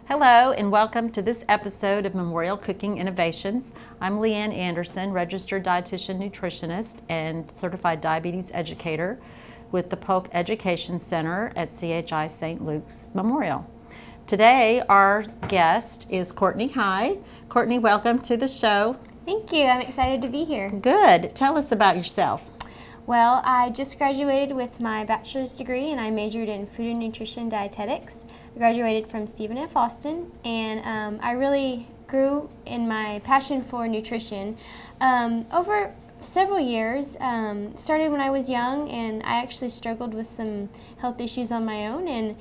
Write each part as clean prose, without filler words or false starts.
Hello and welcome to this episode of Memorial Cooking Innovations. I'm Leanne Anderson, registered dietitian nutritionist and certified diabetes educator with the Polk Education Center at CHI St. Luke's Memorial. Today our guest is Courtney. Hi. Courtney, welcome to the show. Thank you. I'm excited to be here. Good. Tell us about yourself. Well, I just graduated with my bachelor's degree and I majored in food and nutrition dietetics. I graduated from Stephen F. Austin, and I really grew in my passion for nutrition over several years. Started when I was young, and I actually struggled with some health issues on my own, and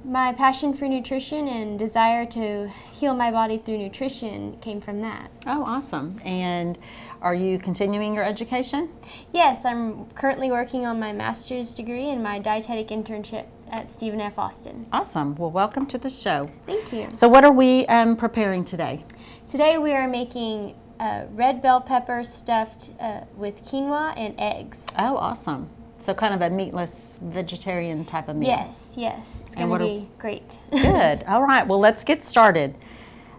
my passion for nutrition and desire to heal my body through nutrition came from that. Oh, awesome. And are you continuing your education? Yes, I'm currently working on my master's degree and my dietetic internship at Stephen F. Austin. Awesome. Well, welcome to the show. Thank you. So what are we preparing today? Today we are making red bell pepper stuffed with quinoa and eggs. Oh, awesome. So kind of a meatless vegetarian type of meal. Yes, yes. It's going to be great. Good. All right. Well, let's get started.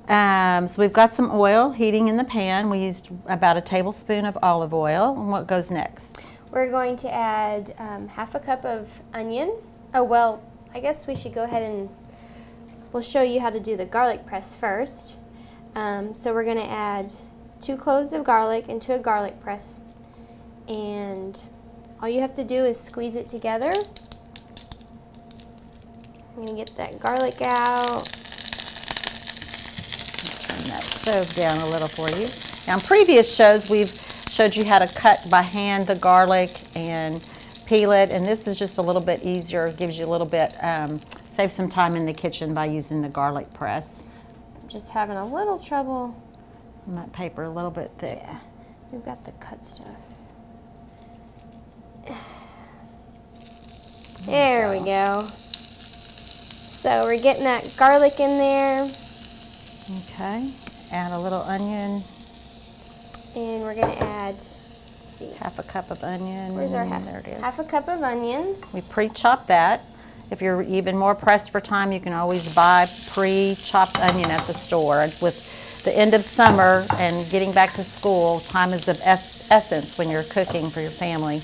So we've got some oil heating in the pan. We used about a tablespoon of olive oil. And what goes next? We're going to add half a cup of onion. Oh, well, I guess we should go ahead and we'll show you how to do the garlic press first. So we're going to add 2 cloves of garlic into a garlic press, and all you have to do is squeeze it together. I'm going to get that garlic out. Turn that stove down a little for you. Now, in previous shows, we've showed you how to cut by hand the garlic and peel it, and this is just a little bit easier. It gives you a little bit, save some time in the kitchen by using the garlic press. I'm just having a little trouble. And that paper a little bit thick. Yeah, we've got the cut stuff. There we go. So we're getting that garlic in there. Okay. Add a little onion. And we're going to add, let's see. Half a cup of onion. Where's our half? There it is. Half a cup of onions. We pre-chop that. If you're even more pressed for time, you can always buy pre-chopped onion at the store. With the end of summer and getting back to school, time is of essence when you're cooking for your family.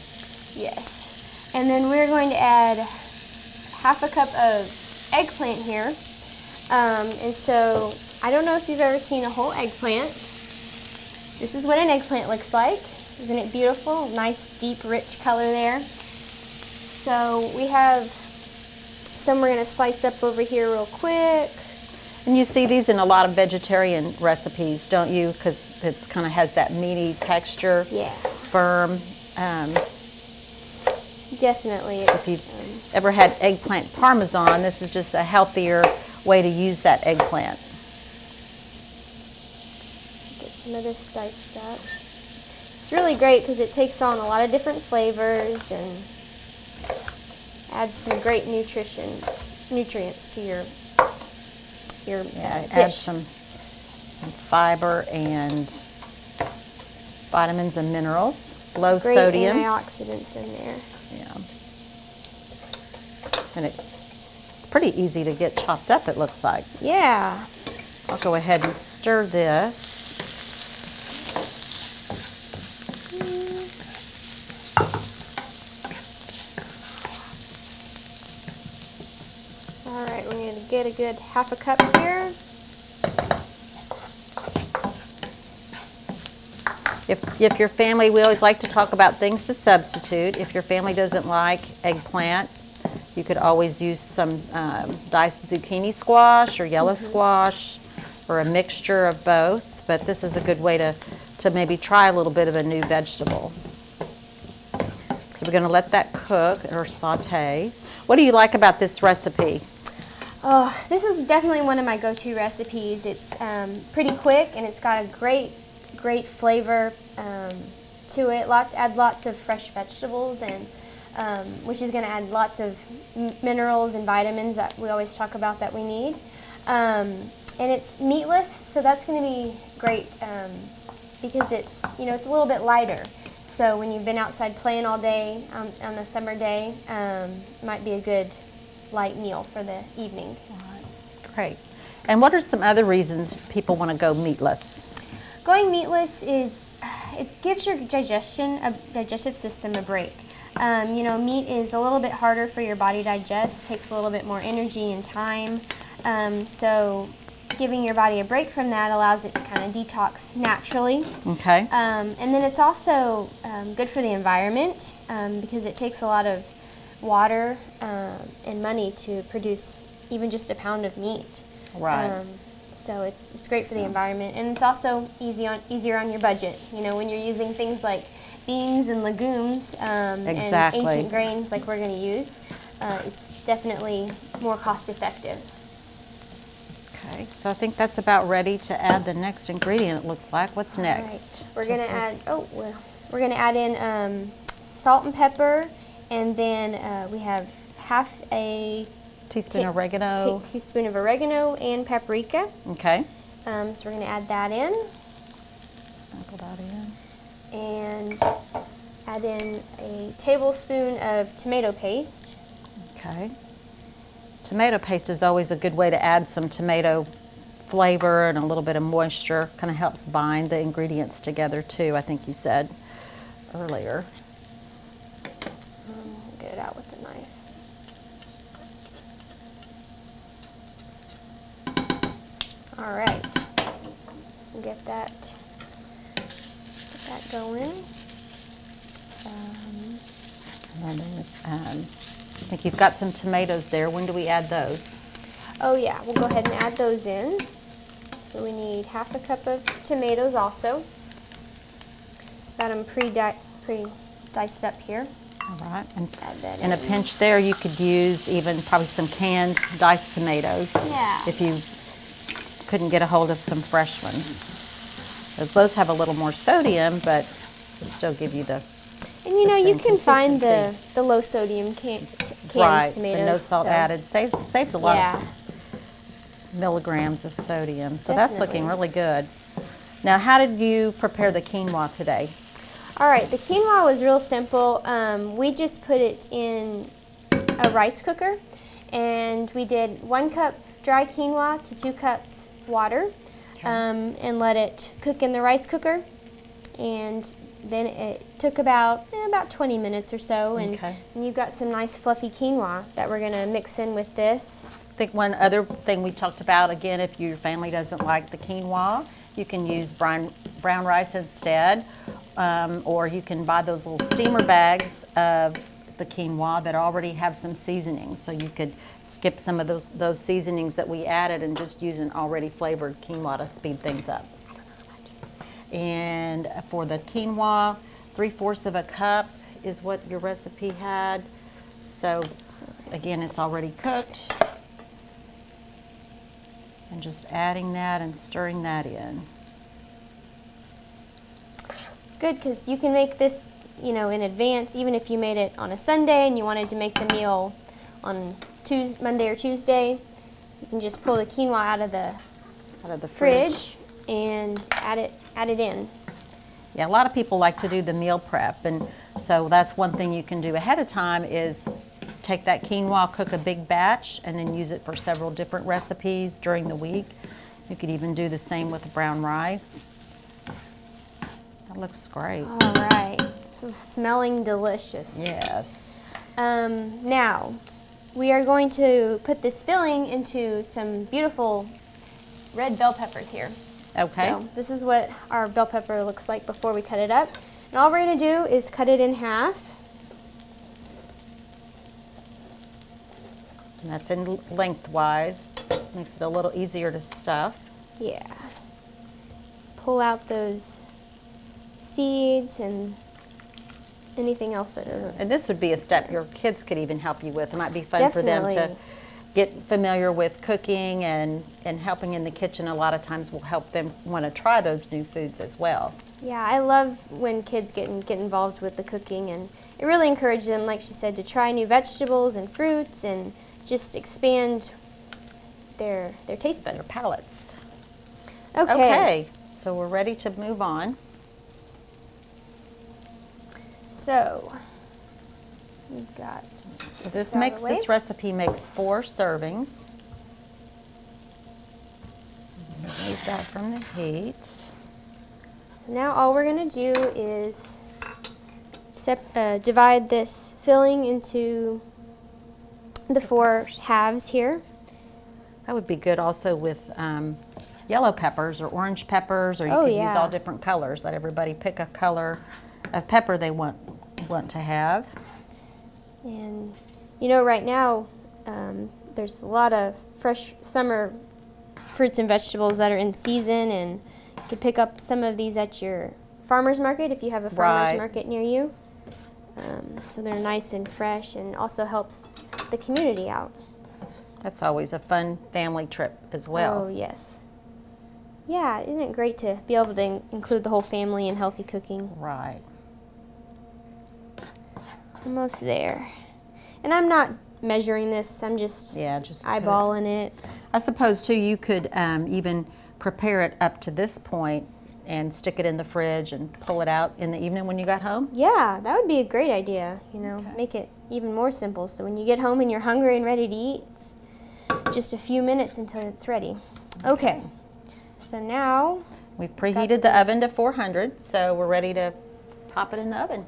Yes. And then we're going to add half a cup of eggplant here. And so I don't know if you've ever seen a whole eggplant. This is what an eggplant looks like. Isn't it beautiful? Nice, deep, rich color there. So we have some we're going to slice up over here real quick. And you see these in a lot of vegetarian recipes, don't you? Because it's kind of has that meaty texture. Yeah. Firm. Definitely. If you've ever had eggplant parmesan, this is just a healthier way to use that eggplant. Get some of this diced up. It's really great because it takes on a lot of different flavors and adds some great nutrients to your dish. Add some fiber and vitamins and minerals. Low great sodium. Antioxidants in there. Yeah. And it's pretty easy to get chopped up, it looks like. Yeah. I'll go ahead and stir this. All right, we're going to get a good half a cup here. If your family, we always like to talk about things to substitute. If your family doesn't like eggplant, you could always use some diced zucchini squash or yellow squash or a mixture of both. But this is a good way to maybe try a little bit of a new vegetable. So we're going to let that cook or saute. What do you like about this recipe? Oh, this is definitely one of my go-to recipes. It's pretty quick and it's got a great flavor to it. Add lots of fresh vegetables, and which is going to add lots of minerals and vitamins that we always talk about that we need. And it's meatless, so that's going to be great because it's it's a little bit lighter. So when you've been outside playing all day on a summer day, it might be a good light meal for the evening. Great. And what are some other reasons people want to go meatless? Going meatless it gives your digestive system a break. You know, meat is a little bit harder for your body to digest, takes a little bit more energy and time. So giving your body a break from that allows it to kind of detox naturally. Okay. And then it's also good for the environment because it takes a lot of water and money to produce even just a pound of meat. Right. So it's great for the environment, and it's also easier on your budget. You know, when you're using things like beans and legumes and ancient grains like we're going to use, it's definitely more cost effective. Okay, so I think that's about ready to add the next ingredient. It looks like. What's next? Right. We're going to add in salt and pepper, and then we have half a teaspoon of oregano. Teaspoon of oregano and paprika. Okay. So we're going to add that in. Sprinkle that in. And add in a tablespoon of tomato paste. Okay. Tomato paste is always a good way to add some tomato flavor and a little bit of moisture. Kind of helps bind the ingredients together too, I think you said earlier. Get it out with the knife. All right, we'll get that going. And then, I think you've got some tomatoes there. When do we add those? Oh yeah, we'll go ahead and add those in. So we need half a cup of tomatoes also. Got them pre-diced up here. All right, and add that in a in. pinch there, you could use even probably some canned diced tomatoes. Yeah. If you couldn't get a hold of some fresh ones. Those have a little more sodium, but they still give you the And you know, you same can find the consistency. low sodium canned Right, tomatoes. the no salt so- added saves a lot Yeah. of milligrams of sodium. So that's looking Definitely. really good. Now, how did you prepare the quinoa today? All right, the quinoa was real simple. We just put it in a rice cooker, and we did 1 cup dry quinoa to 2 cups water, and let it cook in the rice cooker. And then it took about 20 minutes or so, and you've got some nice fluffy quinoa that we're going to mix in with this. I think one other thing we talked about, again, if your family doesn't like the quinoa, you can use brown rice instead, or you can buy those little steamer bags of the quinoa that already have some seasonings. So you could skip some of those seasonings that we added and just use an already flavored quinoa to speed things up. And for the quinoa, 3/4 of a cup is what your recipe had. So again, it's already cooked. And just adding that and stirring that in. It's good because you can make this, you know, in advance, even if you made it on a Sunday and you wanted to make the meal on Monday or Tuesday. You can just pull the quinoa out of the fridge and add it in. Yeah, a lot of people like to do the meal prep, and so that's one thing you can do ahead of time is take that quinoa, cook a big batch, and then use it for several different recipes during the week. You could even do the same with brown rice. That looks great. All right, this is smelling delicious. Yes. Now, we are going to put this filling into some beautiful red bell peppers here. Okay. So this is what our bell pepper looks like before we cut it up. And all we're going to do is cut it in half. And that's in lengthwise. Makes it a little easier to stuff. Yeah. Pull out those seeds and anything else that isn't. And this would be a step your kids could even help you with. It might be fun for them to Definitely. get familiar with cooking and helping in the kitchen. A lot of times will help them want to try those new foods as well. Yeah, I love when kids get involved with the cooking, and it really encourages them, like she said, to try new vegetables and fruits and just expand their taste buds. Their palates. Okay. Okay, so we're ready to move on. So we've got. So this out of the way. recipe makes 4 servings. that from the heat. So now all we're going to do is divide this filling into the 4 halves here. That would be good also with yellow peppers or orange peppers, or you could use all different colors. Let everybody pick a color of pepper they want to have. And you know, right now there's a lot of fresh summer fruits and vegetables that are in season, and you could pick up some of these at your farmer's market if you have a farmer's market near you. So they're nice and fresh, and also helps the community out. That's always a fun family trip as well. Oh, yes. Yeah, isn't it great to be able to include the whole family in healthy cooking? Right. Almost there. And I'm not measuring this, I'm just eyeballing it. I suppose, too, you could even prepare it up to this point and stick it in the fridge and pull it out in the evening when you got home? Yeah, that would be a great idea, you know, make it even more simple. So when you get home and you're hungry and ready to eat, it's just a few minutes until it's ready. Okay, so now we've preheated the oven to 400, so we're ready to pop it in the oven.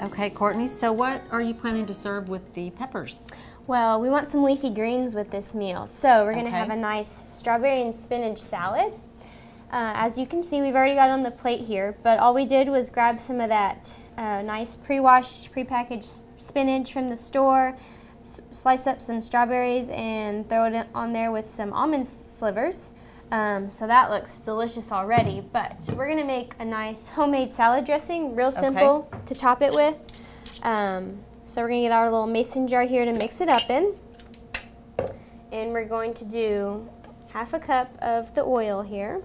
Okay, Courtney, so what are you planning to serve with the peppers? Well, we want some leafy greens with this meal, so we're going to have a nice strawberry and spinach salad. As you can see, we've already got it on the plate here, but all we did was grab some of that nice pre-washed, pre-packaged spinach from the store, slice up some strawberries, and throw it on there with some almond slivers. So that looks delicious already, but we're going to make a nice homemade salad dressing, real simple to top it with. So we're going to get our little mason jar here to mix it up in. And we're going to do half a cup of the oil here.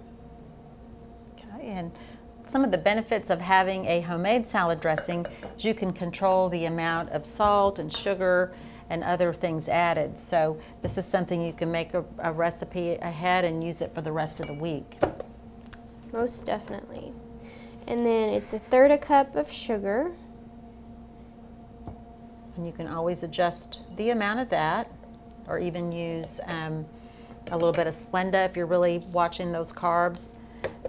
Okay, and some of the benefits of having a homemade salad dressing is you can control the amount of salt and sugar and other things added. So this is something you can make a recipe ahead and use it for the rest of the week. Most definitely. And then it's 1/3 cup of sugar. And you can always adjust the amount of that, or even use a little bit of Splenda if you're really watching those carbs,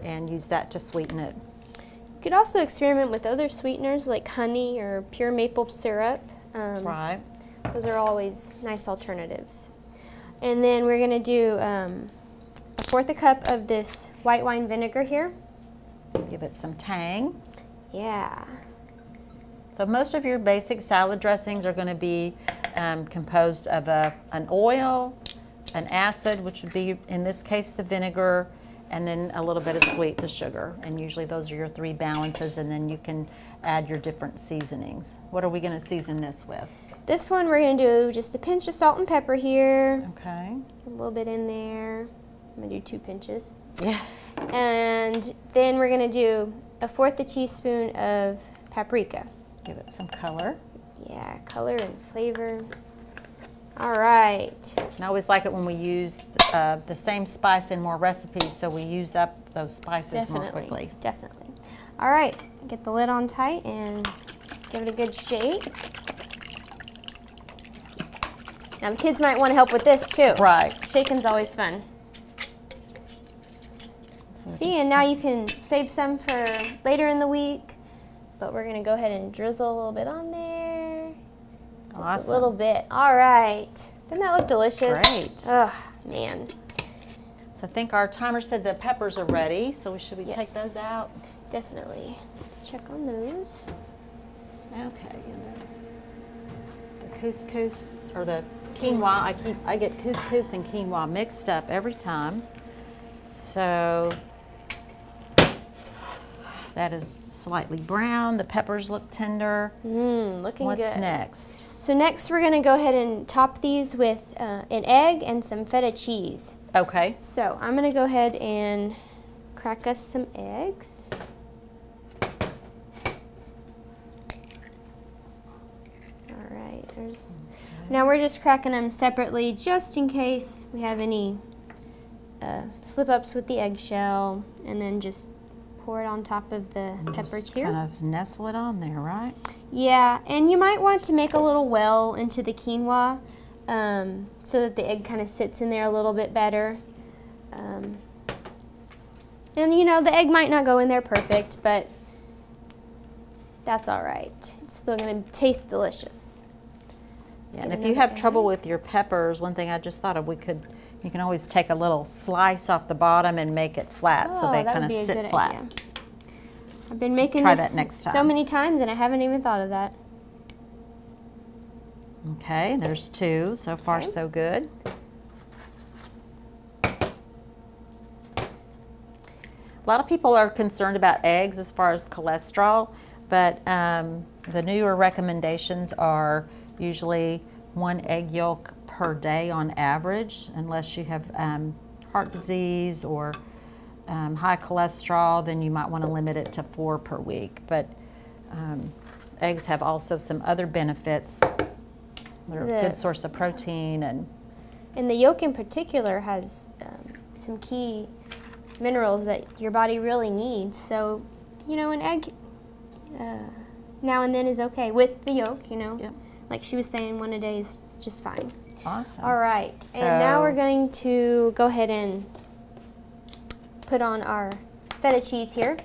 and use that to sweeten it. You could also experiment with other sweeteners like honey or pure maple syrup. Right. Those are always nice alternatives. And then we're going to do 1/4 cup of this white wine vinegar here. Give it some tang. Yeah. So most of your basic salad dressings are going to be composed of an oil, an acid, which would be, in this case, the vinegar, and then a little bit of sweet, the sugar. And usually those are your 3 balances, and then you can add your different seasonings. What are we going to season this with? This one we're going to do just a pinch of salt and pepper here. Okay. A little bit in there. I'm going to do 2 pinches. Yeah. And then we're going to do 1/4 teaspoon of paprika. Give it some color. Yeah, color and flavor. All right. And I always like it when we use the same spice in more recipes, so we use up those spices more quickly. Definitely. All right, get the lid on tight and give it a good shake. Now the kids might want to help with this too. Right. Shaking's always fun. So See, and now you can save some for later in the week, but we're going to go ahead and drizzle a little bit on there. Just awesome. A little bit. All right. Doesn't that look delicious? Great. Oh, man. So I think our timer said the peppers are ready, so should we take those out? Definitely. Let's check on those. Okay, the couscous, or the quinoa, I get couscous and quinoa mixed up every time. So that is slightly brown. The peppers look tender. Looking good. What's next? So next we're going to go ahead and top these with an egg and some feta cheese. Okay. So I'm going to go ahead and crack us some eggs. All right. Now we're just cracking them separately just in case we have any slip-ups with the eggshell, and then just pour it on top of the peppers here. Kind of nestle it on there, right? Yeah, and you might want to make a little well into the quinoa. so that the egg kind of sits in there a little bit better. And you know, the egg might not go in there perfect, but that's all right. It's still going to taste delicious. Yeah, and if you have trouble with your peppers, one thing I just thought of, you can always take a little slice off the bottom and make it flat, so they kind of sit flat. Idea. I've been making Try this that next time. so many times, and I haven't even thought of that. Okay, there's 2. So far, Okay. so good. A lot of people are concerned about eggs as far as cholesterol, but the newer recommendations are usually 1 egg yolk per day on average. Unless you have heart disease or high cholesterol, then you might want to limit it to 4 per week. But eggs have also some other benefits. They're a good source of protein. And the yolk in particular has some key minerals that your body really needs. So, you know, an egg now and then is okay with the yolk, you know. Yep. Like she was saying, 1 a day is just fine. Awesome. All right, and now we're going to go ahead and put on our feta cheese here.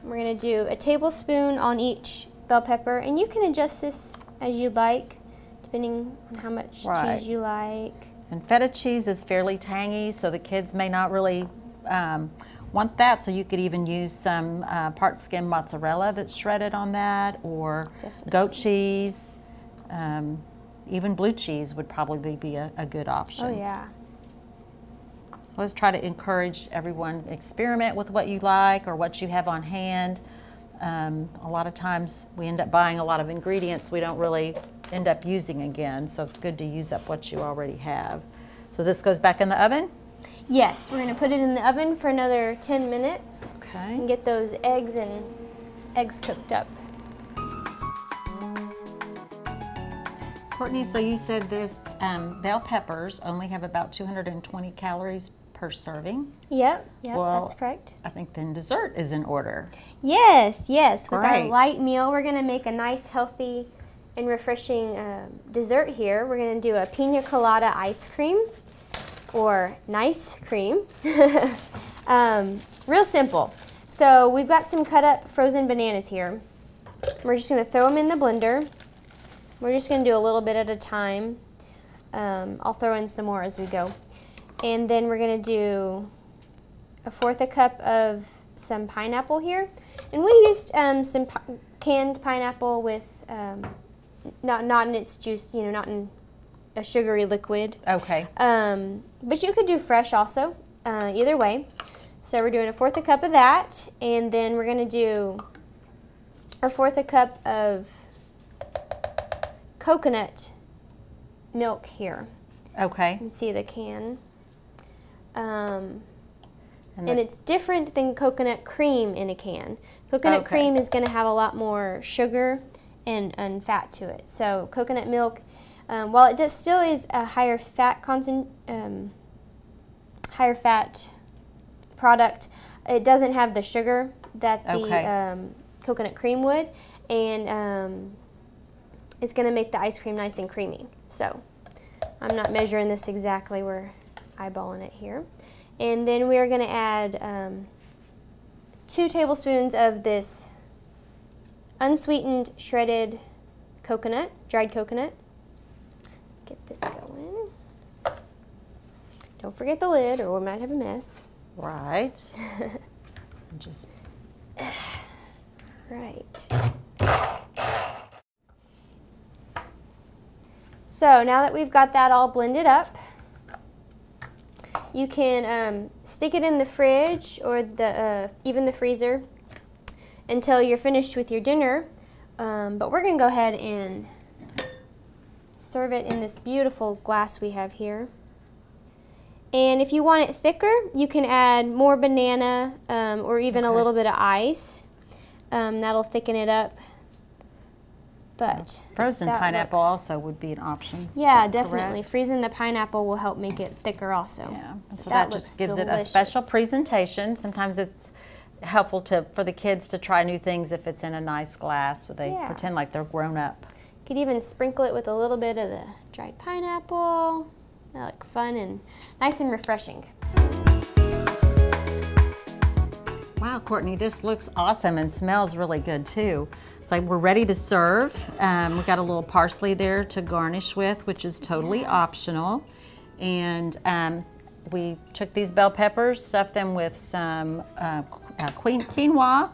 We're going to do a tablespoon on each bell pepper, and you can adjust this as you'd like, depending on how much cheese you like. And feta cheese is fairly tangy, so the kids may not really want that, so you could even use some part skim mozzarella that's shredded on that, or goat cheese. Even blue cheese would probably be a good option. Oh yeah. So let's try to encourage everyone to experiment with what you like or what you have on hand. A lot of times we end up buying a lot of ingredients we don't really end up using again, so it's good to use up what you already have. So this goes back in the oven? Yes, we're going to put it in the oven for another 10 minutes. Okay. And get those eggs cooked up. Courtney, so you said this bell peppers only have about 220 calories per serving. Yep, Well, that's correct. I think then dessert is in order. Yes, with our Great. light meal, we're going to make a nice, healthy, and refreshing dessert here. We're going to do a pina colada ice cream, or nice cream. Real simple. So we've got some cut up frozen bananas here. We're just going to throw them in the blender. We're just going to do a little bit at a time. I'll throw in some more as we go. And then we're going to do 1/4 cup of some pineapple here. And we used some canned pineapple with, not in its juice, you know, not in a sugary liquid. Okay. But you could do fresh also, either way. So we're doing 1/4 cup of that, and then we're going to do 1/4 cup of coconut milk here. Okay. You can see the can. And it's different than coconut cream in a can. Coconut cream is going to have a lot more sugar and fat to it. So coconut milk, while it still is a higher fat product, it doesn't have the sugar that the coconut cream would, and it's going to make the ice cream nice and creamy. So I'm not measuring this exactly, we're eyeballing it here. And then we're going to add 2 tablespoons of this unsweetened shredded coconut, dried coconut. Get this going. Don't forget the lid or we might have a mess. Right. Just right. So now that we've got that all blended up, you can stick it in the fridge or even the freezer until you're finished with your dinner. But we're going to go ahead and serve it in this beautiful glass we have here. And if you want it thicker, you can add more banana or even a little bit of ice. That'll thicken it up. But frozen pineapple also would be an option. Yeah, definitely. Freezing the pineapple will help make it thicker also. Yeah, and so that just gives it a special presentation. Sometimes it's helpful for the kids to try new things if it's in a nice glass, so they pretend like they're grown up. Could even sprinkle it with a little bit of the dried pineapple. That look fun and nice and refreshing. Wow, Courtney, this looks awesome and smells really good too. So we're ready to serve. We got a little parsley there to garnish with, which is totally optional. And we took these bell peppers, stuffed them with some quinoa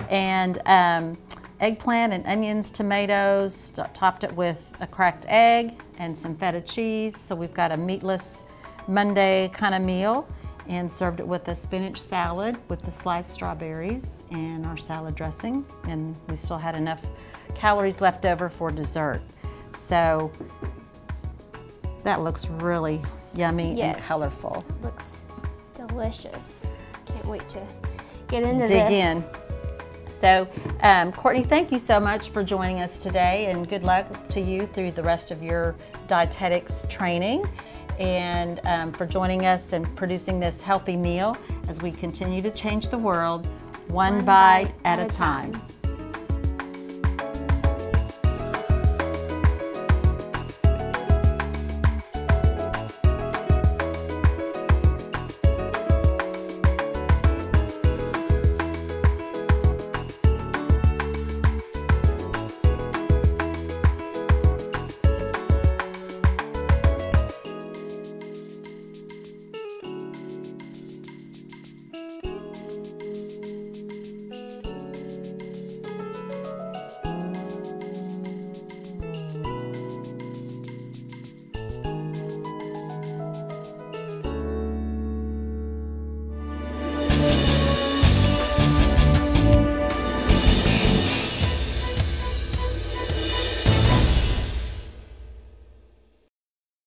and eggplant and onions, tomatoes, topped it with a cracked egg and some feta cheese. So we've got a meatless Monday kind of meal, and served it with a spinach salad with the sliced strawberries and our salad dressing. And we still had enough calories left over for dessert. So that looks really yummy and colorful. Looks delicious. Can't wait to get into Dig this. in. So, Courtney, thank you so much for joining us today, and good luck to you through the rest of your dietetics training, and for joining us and producing this healthy meal as we continue to change the world one bite at a time.